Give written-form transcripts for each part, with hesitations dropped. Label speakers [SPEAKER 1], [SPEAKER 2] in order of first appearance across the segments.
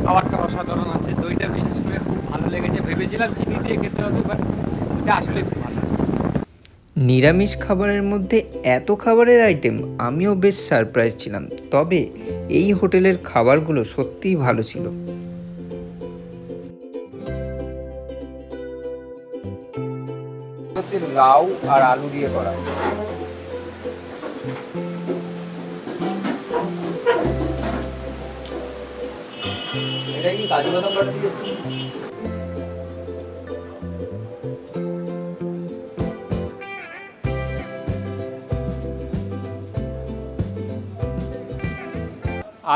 [SPEAKER 1] খাবারটা অসাধারণ আছে, দইটা বিশেষ করে খুব ভালো লেগেছে। ভেবেছিলাম চিনি দিয়ে খেতে হবে, বাট এটা আসলে খুব ভালো।
[SPEAKER 2] নিরামিষ খাবারের মধ্যে এত খাবারের আইটেম, আমিও বেশ সারপ্রাইজ ছিলাম। তবে এই হোটেলের খাবারগুলো সত্যিই ভালো ছিল।
[SPEAKER 3] হচ্ছে লাউ আর আলু দিয়ে করা। এটা কি কাজু বাদাম বাটা দিয়েছে?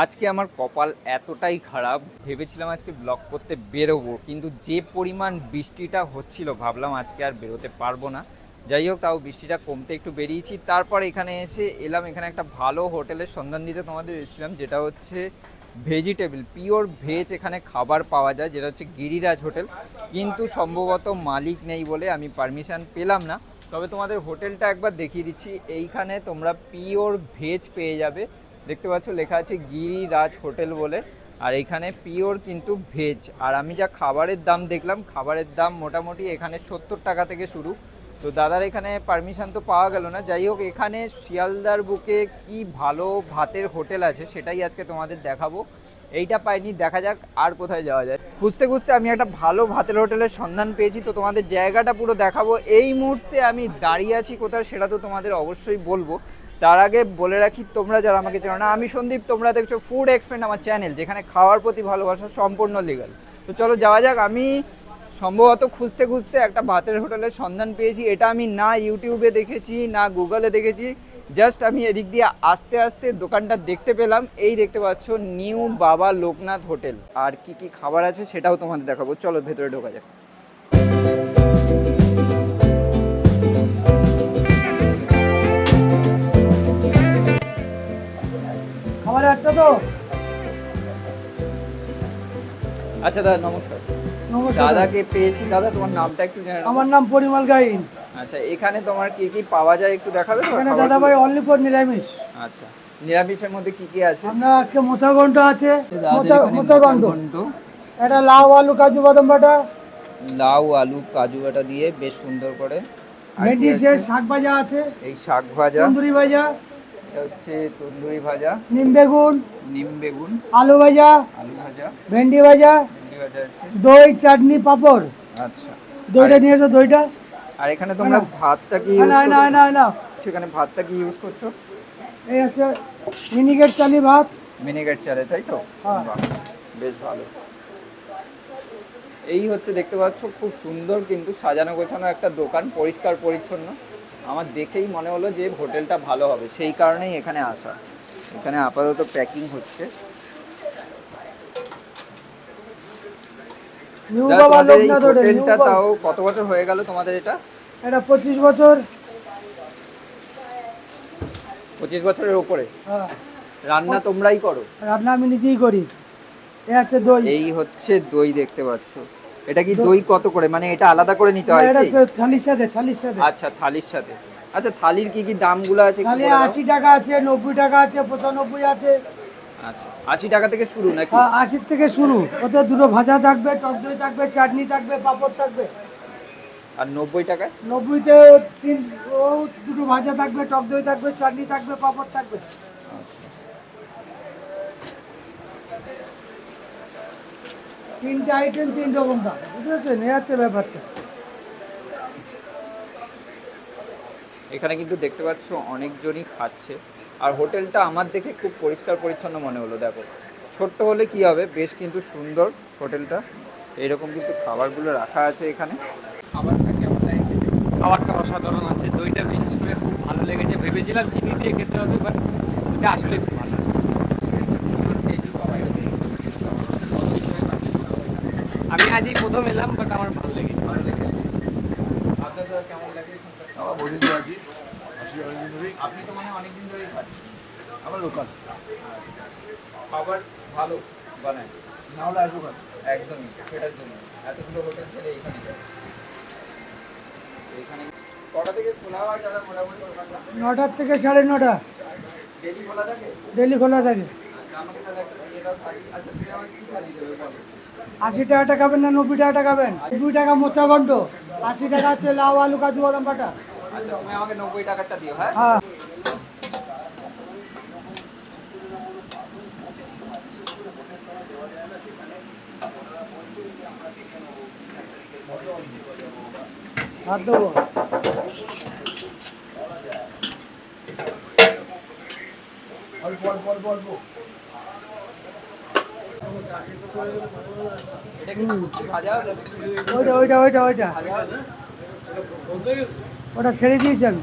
[SPEAKER 3] আজকে আমার কপাল এতটাই খারাপ, ভেবেছিলাম আজকে ব্লগ করতে বেরোবো, কিন্তু যে পরিমাণ বৃষ্টিটা হচ্ছিল ভাবলাম আজকে আর বেরোতে পারবো না। যাই হোক, তাও বৃষ্টিটা কমতে একটু বেরিয়েছি। তারপর এখানে এলাম, এখানে একটা ভালো হোটেলের সন্ধান দিতে তোমাদের এসেছিলাম, যেটা হচ্ছে ভেজিটেবল পিওর ভেজ এখানে খাবার পাওয়া যায়, যেটা হচ্ছে গিরিরাজ হোটেল। কিন্তু সম্ভবত মালিক নেই বলে আমি পারমিশন পেলাম না। তবে তোমাদের হোটেলটা একবার দেখিয়ে দিচ্ছি। এইখানে তোমরা পিওর ভেজ পেয়ে যাবে, দেখতে পাচ্ছ লেখা আছে গিরিরাজ হোটেল বলে। আর এখানে পিওর কিন্তু ভেজ। আর আমি যা খাবারের দাম দেখলাম, খাবারের দাম মোটামুটি এখানে 70 টাকা থেকে শুরু। তো দাদার এখানে পারমিশন তো পাওয়া গেল না। যাই হোক, এখানে শিয়ালদার বুকে কি ভালো ভাতের হোটেল আছে সেটাই আজকে তোমাদের দেখাবো। এইটা পাইনি, দেখা যাক আর কোথায় যাওয়া যায়। খুঁজতে খুঁজতে আমি একটা ভালো ভাতের হোটেলের সন্ধান পেয়েছি, তো তোমাদের জায়গাটা পুরো দেখাবো। এই মুহূর্তে আমি দাঁড়িয়ে আছি কোথায় সেটা তো তোমাদের অবশ্যই বলবো। তার আগে বলে রাখি, তোমরা যারা আমাকে চেনো না, আমি সন্দীপ, তোমরা দেখছো ফুড এক্সপেন্ড, আমার চ্যানেল, যেখানে খাওয়ার প্রতি ভালোবাসা সম্পূর্ণ লিগাল। তো চলো যাওয়া যাক। আমি সম্ভবত খুঁজতে খুঁজতে একটা ভাতের হোটেলের সন্ধান পেয়েছি। এটা আমি না ইউটিউবে দেখেছি না গুগলে দেখেছি, জাস্ট আমি এদিক দিয়ে আস্তে আস্তে দোকানটা দেখতে পেলাম। এই দেখতে পাচ্ছ, নিউ বাবা লোকনাথ হোটেল। আর কি কি খাবার আছে সেটাও তোমাদের দেখাবো, চলো ভেতরে ঢোকা যাক।
[SPEAKER 4] খাবার একটা তো।
[SPEAKER 3] আচ্ছা দাদা, নমস্কার।
[SPEAKER 4] নমস্কার।
[SPEAKER 3] দাদাকে পেয়েছি। দাদা, তোমার নামটা একটু জানাও।
[SPEAKER 4] আমার নাম পরিমল গাইন।
[SPEAKER 3] আচ্ছা, এখানে তোমার কি কি পাওয়া যায় একটু দেখাবে তো?
[SPEAKER 4] এখানে দাদা ভাই অনলি ফর নিরামিষ।
[SPEAKER 3] আচ্ছা, নিরামিষের মধ্যে কি কি আছে?
[SPEAKER 4] আপনার আজকে মোচা ঘন্ট আছে।
[SPEAKER 3] দাদাদের এখানে
[SPEAKER 4] মোচা ঘন্ট,
[SPEAKER 3] ঘন্ট,
[SPEAKER 4] এটা লাউ আলু কাজু বাদাম বাটা,
[SPEAKER 3] লাউ আলু কাজু বাটা দিয়ে বেশ সুন্দর করে। আর কি
[SPEAKER 4] ভেন্ডি
[SPEAKER 3] আছে?
[SPEAKER 4] শাক ভাজা আছে,
[SPEAKER 3] এই শাক ভাজা,
[SPEAKER 4] তন্দুরি ভাজা,
[SPEAKER 3] এটা হচ্ছে তন্দুরি ভাজা,
[SPEAKER 4] নিম বেগুন,
[SPEAKER 3] নিম বেগুন,
[SPEAKER 4] আলু ভাজা,
[SPEAKER 3] আলু ভাজা,
[SPEAKER 4] ভেন্ডি ভাজা,
[SPEAKER 3] ভেন্ডি ভাজা আছে।
[SPEAKER 4] দই চাটনি পাঁপড়।
[SPEAKER 3] আচ্ছা,
[SPEAKER 4] দইটা নিয়ে এসো, দইটা।
[SPEAKER 3] আর এখানে তোমরা ভাতটা কি
[SPEAKER 4] না
[SPEAKER 3] ইউজ
[SPEAKER 4] না
[SPEAKER 3] করছো?
[SPEAKER 4] না না,
[SPEAKER 3] সেখানে ভাতটা কি ইউজ করছো?
[SPEAKER 4] এই হচ্ছে মিনিকেট চালি ভাত।
[SPEAKER 3] ভিনেগার চালে, তাই তো?
[SPEAKER 4] হ্যাঁ।
[SPEAKER 3] বাহ, বেশ ভালো। এই হচ্ছে দেখতে পাচ্ছ, খুব সুন্দর কিন্তু সাজানো গোছানো একটা দোকান, পরিষ্কার পরিচ্ছন্ন। আমার দেখেই মনে হলো যে হোটেলটা ভালো হবে, সেই কারণেই এখানে আসা। এখানে আপাতত প্যাকিং হচ্ছে।
[SPEAKER 4] নিউ
[SPEAKER 3] দাদা,
[SPEAKER 4] বাবা
[SPEAKER 3] তোমাদের এই
[SPEAKER 4] লোকনাথ হোটেল, নিউ
[SPEAKER 3] হোটেলটা
[SPEAKER 4] বাবা।
[SPEAKER 3] তাও কত বছর হয়ে গেল তোমাদের এটা?
[SPEAKER 4] এটা 25 বছর।
[SPEAKER 3] 25 বছরের উপরে।
[SPEAKER 4] হ্যাঁ।
[SPEAKER 3] রান্না তোমরাই করো?
[SPEAKER 4] রান্না আমি নিজেই করি। এ আছে দই।
[SPEAKER 3] এই হচ্ছে দই, দেখতে পাচ্ছ। এটা কি দই কত করে, মানে এটা আলাদা করে নিতে হয়
[SPEAKER 4] এটা
[SPEAKER 3] কি?
[SPEAKER 4] থালির সাথে, থালির সাথে।
[SPEAKER 3] আচ্ছা, থালির সাথে। আচ্ছা, থালির কি কি দামগুলো আছে একটু
[SPEAKER 4] থালি
[SPEAKER 3] বলে দাও।
[SPEAKER 4] 80 টাকা আছে, 90 টাকা আছে, 95 আছে।
[SPEAKER 3] আচ্ছা, 80 টাকা থেকে শুরু নাকি?
[SPEAKER 4] 80 থেকে শুরু। ওতে দুটো ভাজা থাকবে, টক দই থাকবে, চাটনি থাকবে, পাঁপড় থাকবে।
[SPEAKER 3] আর 90 টাকায়?
[SPEAKER 4] 90-তে দুটো ভাজা থাকবে, টক দই থাকবে, চাটনি থাকবে, পাঁপড় থাকবে। তিনটে আইটেম, 3 রকম দাম, বুঝেছেন? এই হচ্ছে ব্যাপারটা।
[SPEAKER 3] এখানে কিন্তু দেখতে পাচ্ছ অনেকজনই খাচ্ছে। আর হোটেলটা আমার দেখে খুব পরিষ্কার পরিচ্ছন্ন মনে হলো। দেখো, ছোট্ট হলে কি হবে, বেশ কিন্তু সুন্দর হোটেলটা। এইরকম কিন্তু খাবারগুলো রাখা আছে এখানে। খাবারটা কেমন লাগে?
[SPEAKER 1] খাবারটা অসাধারণ আছে, দইটা বিশেষ করে খুব ভালো লেগেছে। ভেবেছিলাম চিনি দিয়ে খেতে হবে, বাট এটা আসলে খুব ভালো। আমি আজই প্রথম এলাম, বাট আমার ভালো লেগেছে।
[SPEAKER 3] আপনাদের কেমন লাগে?
[SPEAKER 5] আমার বলি তো আছি অনেকদিন ধরেই
[SPEAKER 3] আপনি তো মানে অনেকদিন ধরেই খাচ্ছেন।
[SPEAKER 5] আমার লোকাল
[SPEAKER 3] খাবার ভালো বানায়
[SPEAKER 5] না হলে আসবো কেন?
[SPEAKER 3] একদমই, সেটার জন্য এতগুলো হোটেল ছেড়ে এখানে যায়। এখানে কটা থেকে খোলা হয় দাদা মোটামুটি দোকানটা?
[SPEAKER 4] 9টার থেকে 9:30।
[SPEAKER 3] ডেলি খোলা থাকে?
[SPEAKER 4] ডেলি খোলা থাকে।
[SPEAKER 3] আচ্ছা, আমাকে তাহলে একটা দিয়ে দাও থালি। আচ্ছা তুমি আমাকে কি থালি দেবে বলো?
[SPEAKER 4] 80 টাকাটা খাবেন না 90 টাকাটা খাবেন? 90 টাকা মোচা ঘন্ট, 80 টাকা হচ্ছে লাউ আলু কাজু বাদাম বাটা।
[SPEAKER 3] আচ্ছা তুমি আমাকে 90 টাকারটা দিও, হ্যাঁ?
[SPEAKER 4] হ্যাঁ। ভাত দেবো।
[SPEAKER 5] অল্প অল্প অল্প অল্প।
[SPEAKER 3] এটা কি কুচি ভাজা হবে?
[SPEAKER 4] ওইটা ওইটা ওইটা ওইটা
[SPEAKER 3] ভাজা হবে?
[SPEAKER 4] ওটা ছেড়ে দিয়েছি আমি।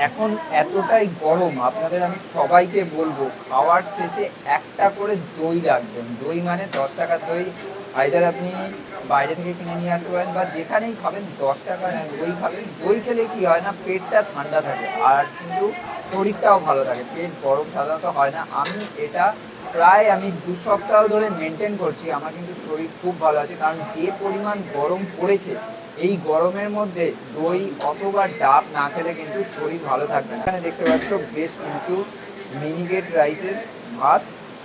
[SPEAKER 3] এখন এতটাই গরম, আপনাদের আমি সবাইকে বলবো খাওয়ার শেষে একটা করে দই রাখবেন। দই মানে 10 টাকার দই, আইদার আপনি বাইরে থেকে কিনে নিয়ে আসতে পারেন বা যেখানেই খাবেন 10 টাকার দই খাবেন। দই খেলে কি হয় না, পেটটা ঠান্ডা থাকে আর কিন্তু শরীরটাও ভালো থাকে, পেট গরম সাধারণত হয় না। আমি এটা প্রায় 2 সপ্তাহ ধরে মেনটেন করছি, আমার কিন্তু শরীর খুব ভালো আছে। কারণ যে পরিমাণ গরম পড়েছে, এই গরমের মধ্যে দই অথবা ডাব না খেলে কিন্তু শরীর ভালো থাকবে না। এখানে দেখতে পাচ্ছ বেশ কিন্তু মিনিকেট রাইসের ভাত,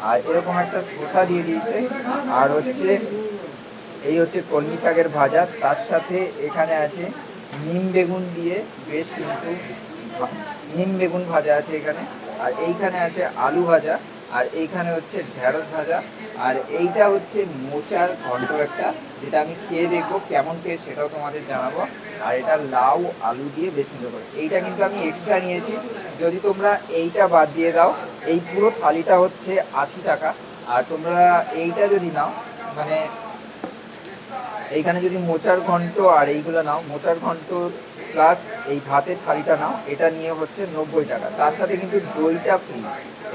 [SPEAKER 3] আর এরকম একটা শসা দিয়ে দিয়েছে, আর হচ্ছে এই হচ্ছে কলমি শাকের ভাজা, তার সাথে এখানে আছে নিম বেগুন দিয়ে বেশ কিন্তু নিম বেগুন ভাজা আছে এখানে, আর এইখানে আছে আলু ভাজা, আর এইখানে হচ্ছে ঢেঁড়স ভাজা, আর এইটা হচ্ছে মোচার ঘন্ট একটা, যেটা আমি খেয়ে দেখবো কেমন টেস্ট সেটাও তোমাদের জানাবো। আর এটা লাউ আলু দিয়ে বেশ সুন্দর করে, এইটা কিন্তু আমি এক্সট্রা নিয়েছি। যদি তোমরা এইটা বাদ দিয়ে দাও, এই পুরো থালিটা হচ্ছে 80 টাকা। আর তোমরা এইটা যদি নাও, মানে এইখানে যদি মোচার ঘন্ট আর এইগুলো নাও, মোচার ঘন্ট প্লাস এই ভাতের থালিটা নাও, এটা নিয়ে হচ্ছে 90 টাকা। তার সাথে কিন্তু দইটা ফ্রি।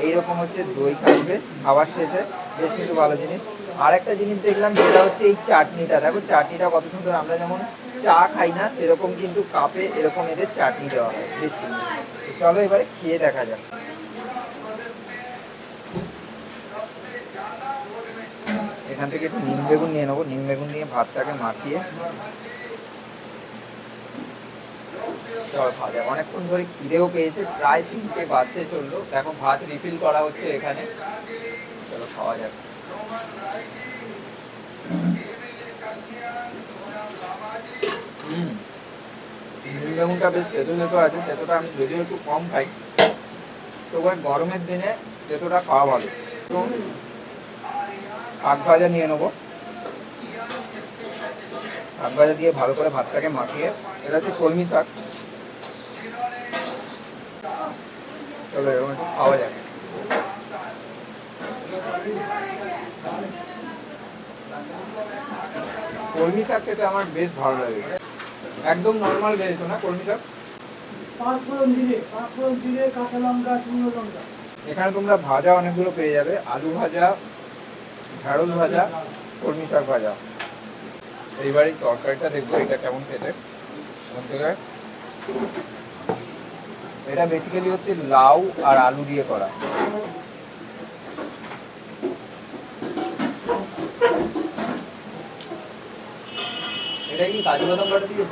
[SPEAKER 3] এইরকম হচ্ছে দই থাকবে খাওয়ার শেষে, বেশ কিন্তু ভালো জিনিস। আর একটা জিনিস দেখলাম, যেটা হচ্ছে এই চাটনিটা, দেখো চাটনিটা কত সুন্দর। আমরা যেমন চা খাই না, সেরকম কিন্তু কাপে এরকম এদের চাটনি দেওয়া হয়, বেশ সুন্দর। তো চলো এবারে খেয়ে দেখা যাক। এখান থেকে একটু নিম বেগুন নিয়ে নেবো, নিম বেগুন দিয়ে ভাতটাকে মাখিয়ে চলো খাওয়া যাক। অনেকক্ষণ ধরে খিদেও পেয়েছে, প্রায় 3টে বাজতে চললো, এখন ভাত রিফিল করা হচ্ছে এখানে। চলো খাওয়া যাক। নিম বেগুনটা বেশ তেতো তেতো আছে, তেতোটা আমি যদিও একটু কম খাই, তবে গরমের দিনে তেতোটা খাওয়া ভালো। তো শাক ভাজা নিয়ে নেবো, শাক ভাজা দিয়ে ভালো করে ভাতটাকে মাখিয়ে, এটা হচ্ছে কলমি শাক। চলো এরকম একটু খাওয়া যাক। কলমি শাক খেতে আমার বেশ ভালো লাগে, একদম নর্মাল বেরেছো না কলমি শাক।
[SPEAKER 4] 5 ফোড়ন জিরে কাঁচা লঙ্কা শুকনো লঙ্কা।
[SPEAKER 3] এখানে তোমরা ভাজা অনেকগুলো পেয়ে যাবে, আলু ভাজা, ঢেঁড়স ভাজা, কলমি শাক ভাজা। এইবারই তরকারিটা দেখবো এটা কেমন খেতে। এটা বেসিক্যালি হচ্ছে লাউ আর আলু দিয়ে করা। এটা কি কাজু বাদাম বাটা দিয়ে?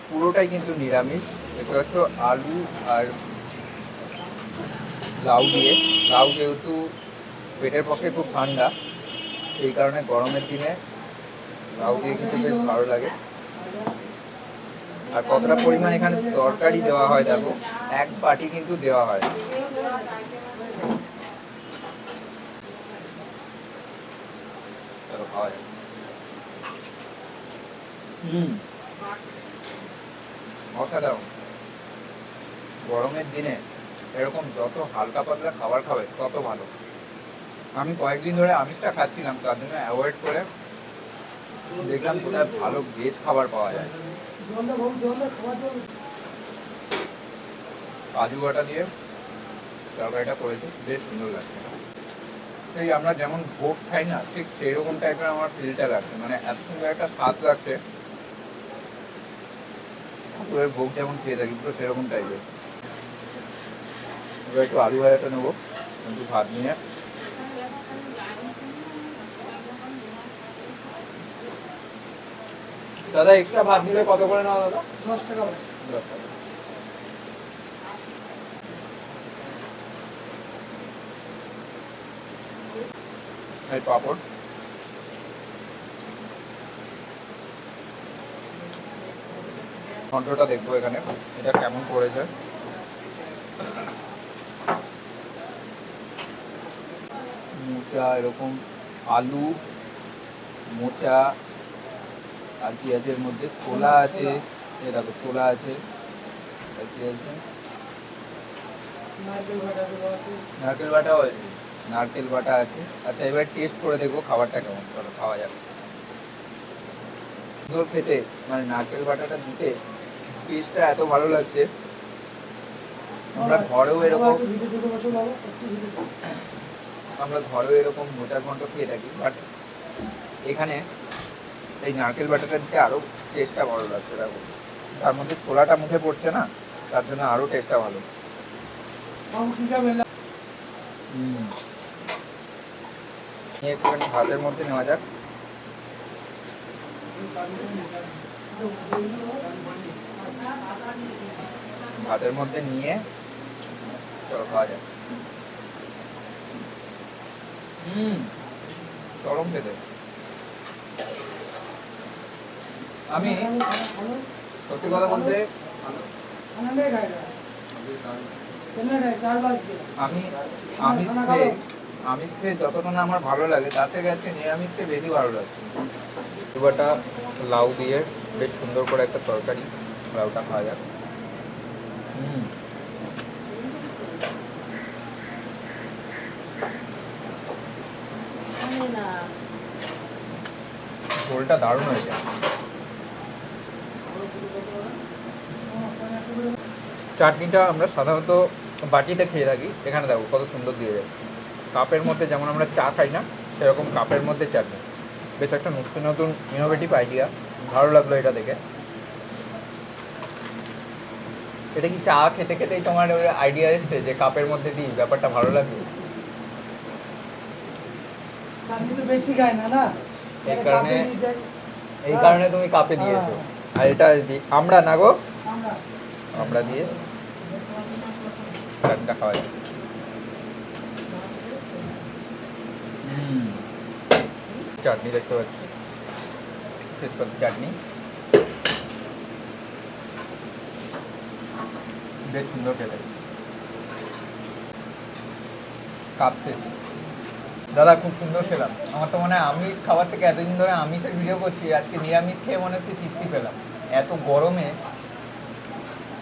[SPEAKER 3] পুরোটাই কিন্তু নিরামিষ। এটা হচ্ছে আলু আর লাউ দিয়ে। লাউ যেহেতু পেটের পক্ষে খুব ঠান্ডা, সেই কারণে গরমের দিনে লাউ দিয়ে কিন্তু বেশ ভালো লাগে। আর কতটা পরিমাণ এখানে তরকারি দেওয়া হয় দেখো, 1 বাটি কিন্তু দেওয়া হয়। চলো খাওয়া যাক। অসাধারণ। গরমের দিনে এরকম যত হালকা পাতলা খাবার খাবে তত ভালো। আমি কয়েকদিন ধরে আমিষটা খাচ্ছিলাম, তার জন্য অ্যাভয়েড করে দেখলাম কোথায় ভালো ভেজ খাবার পাওয়া যায়। কাজু বাটা দিয়ে তরকারিটা করেছে, বেশ সুন্দর লাগছে। সেই আমরা যেমন ভোগ খাই না, ঠিক সেই রকম টাইপের আমার ফিলটা লাগছে, মানে এত সুন্দর একটা স্বাদ লাগছে। ঠাকুরের ভোগ যেমন খেয়ে থাকি পুরো সেরকম টাইপের। এবার একটু আলু ভাজাটা নেবো, একটু ভাত নিয়ে। দাদা এক্সট্রা ভাত দিলে কত করে নাও দাদা?
[SPEAKER 4] 10 টাকা।
[SPEAKER 3] 10 টাকা। এই পাপড়। ঘন্টটা দেখবো এখানে এটা কেমন করেছে। মোচা এরকম আলু মোচা আর পেঁয়াজের মধ্যে ছোলা আছে, এই দেখো ছোলা আছে, আর কি আছে নারকেল বাটাও আছে, নারকেল বাটা আছে। আচ্ছা এবার টেস্ট করে দেখবো খাবারটা কেমন, চলো খাওয়া যাবে। সুন্দর খেতে, মানে নারকেল বাটাটা দিতে টেস্টটা এত ভালো লাগছে। আমরা ঘরেও এরকম মোচার ঘন্ট খেয়ে থাকি, বাট এখানে এই নারকেল বাটাটা দিতে আরো টেস্টটা ভালো লাগছে। দেখো তার মধ্যে ছোলাটা মুখে পড়ছে না, তার জন্য আরো টেস্টটা ভালো। একটুখানি ভাতের মধ্যে নেওয়া যাক। ভাতের মধ্যে নিয়ে চলো খাওয়া যাক। গরম খেতে। আমি সত্যি কথা বলতে আমি আমিষ খেয়ে যতটা না আমার ভালো লাগে তার থেকে আজকে নিরামিষ খেয়ে বেশি ভালো লাগছে। দুবাটা লাউ দিয়ে বেশ সুন্দর করে একটা তরকারি, লাউটা খাওয়া যাক। ঝোলটা দারুণ হয়েছে। চাটনিটা আমরা সাধারণত বাটিতে খেয়ে থাকি, এখানে দেখো কত সুন্দর দিয়ে যায়। কাপের মধ্যে যেমন আমরা চা খাই না, সেরকম কাপের মধ্যে চাটনি। বেশ একটা নতুন নতুন ইনোভেটিভ আইডিয়া, ভালো লাগলো এটা দেখে। এটা কি চা খেতে খেতেই তোমার ওই আইডিয়া এসছে যে কাপের মধ্যে দিই, ব্যাপারটা ভালো লাগলো?
[SPEAKER 4] বেশি খায় না না,
[SPEAKER 3] এই কারণে তুমি কাপে দিয়েছো। আর এটা আমরা না গো, আমরা দিয়ে চাটনিটা খাওয়া যায়। চাটনি দেখতে পাচ্ছি, তেজপাতা চাটনি, বেশ সুন্দর খেতে। কাপ শেষ। দাদা খুব সুন্দর খেলাম। আমার তো মনে হয় আমিষ খাবার থেকে, এতদিন ধরে আমিষের ভিডিও করছি, আজকে নিরামিষ খেয়ে মনে হচ্ছে তৃপ্তি পেলাম এত গরমে।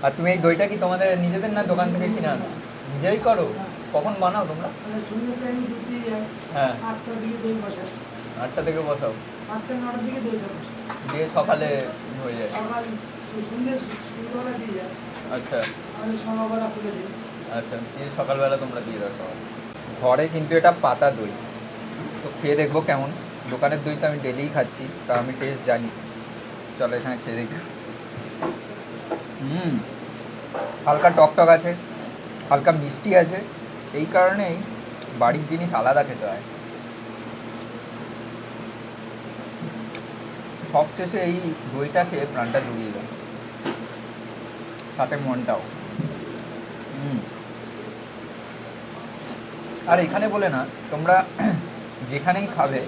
[SPEAKER 3] আর তুমি এই দইটা কি তোমাদের নিজেদের না দোকান থেকে কিনে আনো? নিজেই করো? কখন বানাও তোমরা? হ্যাঁ 8টা থেকে বসাও, দিয়ে সকালে হয়ে যায়। আচ্ছা আচ্ছা, দিয়ে সকালবেলা তোমরা দিয়ে দাও সকাল। ঘরে কিন্তু এটা পাতা দই, তো খেয়ে দেখবো কেমন। দোকানের দই তো আমি ডেলিই খাচ্ছি, তা আমি টেস্ট জানি। চলো এখানে খেয়ে দেখি। হালকা টকটক আছে, হালকা মিষ্টি আছে, এই কারণেই বাড়ির জিনিস আলাদা খেতে হয়। সবশেষে এই দইটা খেয়ে প্রাণটা জুড়িয়ে যায়, সাথে মনটাও। আর এখানে বলে না, তোমরা যেখানেই খাবে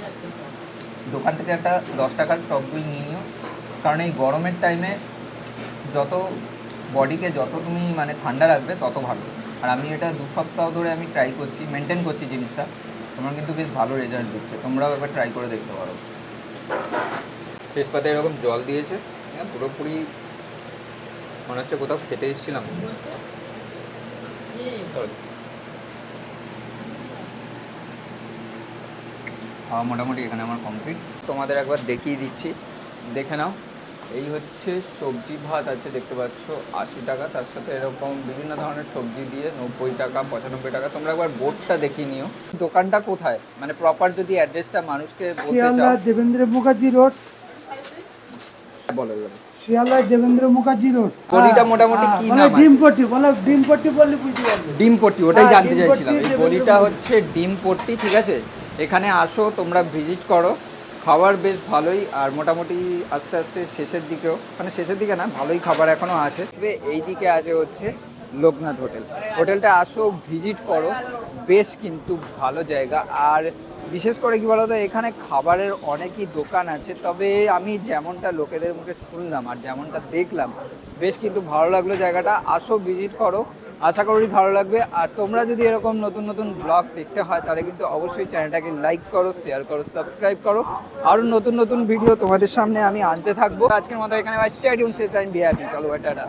[SPEAKER 3] দোকান থেকে একটা 10 টাকার টক দই নিয়ে নিও, কারণ এই গরমের টাইমে যত বডিকে যত তুমি মানে ঠান্ডা রাখবে তত ভালো। আর আমি এটা 2 সপ্তাহ ধরে আমি ট্রাই করছি, মেনটেন করছি জিনিসটা, তোমার কিন্তু বেশ ভালো রেজাল্ট দিচ্ছে। তোমরাও একবার ট্রাই করে দেখতে পারো। শেষ পাতে এরকম জল দিয়েছে, পুরোপুরি মনে হচ্ছে কোথাও খেতে এসেছিলাম। খাওয়া মোটামুটি এখানে আমার কমপ্লিট। তোমাদের একবার দেখিয়ে দিচ্ছি, দেখে নাও। এই হচ্ছে সবজি ভাত আছে, দেখতে পাচ্ছ 80 টাকা, তার সাথে এরকম বিভিন্ন ধরনের সবজি দিয়ে 90 টাকা 95 টাকা। তোমরা একবার বোর্ডটা দেখিয়ে নিও। দোকানটা কোথায়, মানে প্রপার যদি অ্যাড্রেসটা মানুষকে বলতে চাও।
[SPEAKER 4] শিয়ালদা দেবেন্দ্র মুখার্জি রোড।
[SPEAKER 3] বলো বলো।
[SPEAKER 4] শিয়ালদায় দেবেন্দ্র মুখার্জি রোড।
[SPEAKER 3] গলিটা মোটামুটি কি নাম আছে?
[SPEAKER 4] ডিমপট্টি, বলে ডিমপট্টি বললে বুঝতে পারবে।
[SPEAKER 3] ডিমপট্টি, ওটাই
[SPEAKER 4] হ্যাঁ,
[SPEAKER 3] জানতে
[SPEAKER 4] ডিমপট্টি,
[SPEAKER 3] চাইছিলাম। এই
[SPEAKER 4] দেবেন্দ্র
[SPEAKER 3] গলিটা
[SPEAKER 4] মুখার্জি।
[SPEAKER 3] হচ্ছে ডিমপট্টি, ঠিক আছে। এখানে আসো, তোমরা ভিজিট করো, খাবার বেশ ভালোই, আর মোটামুটি আস্তে আস্তে শেষের দিকেও, মানে শেষের দিকে না, ভালোই খাবার এখনো আছে। তবে এই দিকে আছে হচ্ছে লোকনাথ হোটেল। হোটেলটা আসো, ভিজিট করো, বেশ কিন্তু ভালো জায়গা। আর বিশেষ করে কি বলতো, এখানে খাবারের অনেকই দোকান আছে, তবে আমি যেমনটা লোকেদের মুখে শুনলাম আর যেমনটা দেখলাম, বেশ কিন্তু ভালো লাগলো জায়গাটা। আসো, ভিজিট করো, আশা করি ভালো লাগবে। আর তোমরা যদি এরকম নতুন নতুন ব্লগ দেখতে হয় তাহলে কিন্তু অবশ্যই চ্যানেলটাকে লাইক করো, শেয়ার করো, সাবস্ক্রাইব করো। আরও নতুন নতুন ভিডিও তোমাদের সামনে আমি আনতে থাকবো। আজকের মতো এখানে stay tune, say time be happy, চলো টাটা।